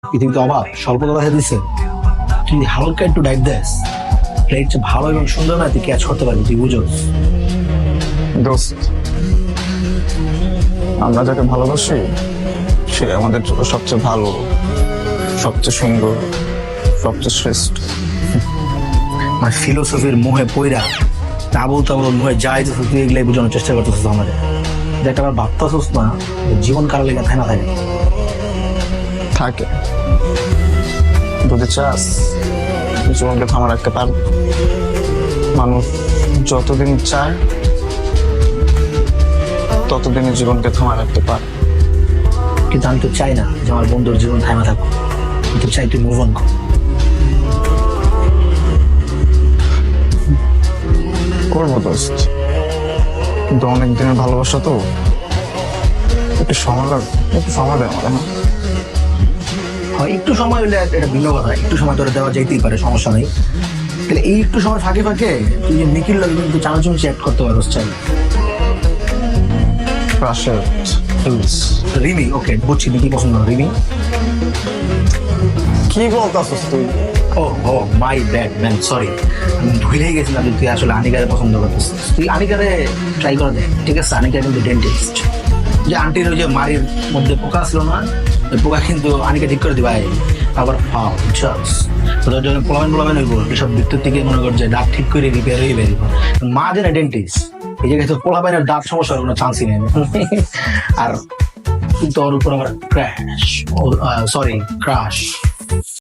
পৃথিবীতে অভাব স্বল্পতা দেখা দিচ্ছে, তুই হালকা একটু ডাইট দেস, প্লেট ভালো এবং সুন্দর না তুই ক্যাচ করতে পারবি, তুই বুঝো। দোস্ত, আমরা যাকে ভালোবাসি সে আমাদের জন্য সবচেয়ে ভালো, সবচেয়ে সুন্দর, সবচেয়ে শ্রেষ্ঠ। আমার ফিলোসফির মোহে পইরা তাবল তাবল মোহে যাই তুই এগুলাই বোঝানোর চেষ্টা করতেছিস আমাদের, যেটা আবার ভাবতেছিস না জীবন কারো লেগে থাকে না থাকে। থাকে যদি চাস জীবনকে থামা রাখতে পারবে। মানুষ যতদিন চায় ততদিনই জীবনকে থামা রাখতে পারে। কিন্তু আমি তো চাই না যে আমার বন্ধুর জীবন থামা থাকুক, কিন্তু চাই তুই মুভ অন কর। করবো দোস্ত, কিন্তু অনেক দিনের ভালোবাসা তো, একটু সময় লাগবে, একটু সময় দেয় আমার। হয় একটু সময় হলে এটা ভিন্ন কথা, একটু সময় তোরা দেওয়া যাইতেই পারে, সমস্যা নেই। তাহলে এই একটু সময় ফাঁকে ফাঁকে তুই যে নিখিল লাগে কিন্তু চানাচুমচি অ্যাড করতে পারোস চাই। ক্রাশের রিমি, ওকে বুঝছি, নিকি পছন্দ না রিমি। কি বলতাছিস তুই? ও ও মাই ব্যাড ম্যান, সরি, আমি ভুলেই গেছিলাম যে তুই আসলে আনিকারে পছন্দ করতিস। তুই আনিকারে ট্রাই করে দে, ঠিক আছে? আনিকা কিন্তু ডেন্টিস্ট, যে আন্টির ওই যে মাড়ির মধ্যে পোকা ছিল না, ওই পোকা কিন্তু আনিকা ঠিক করে দিবা। আবার ফাও চাস তোদের জন্য পোলাবেন হইব, এসব বিদ্যুৎ থেকে মনে কর যে দাঁত ঠিক করে রিপেয়ার হয়ে বেরিয়ে মা যে না ডেন্টিস্ট, এই জায়গায় তো পোলাবেনের দাঁত সমস্যার কোনো চান্সই নেই। আর কিন্তু ওর উপর আমার ক্র্যাশ, সরি ক্রাশ।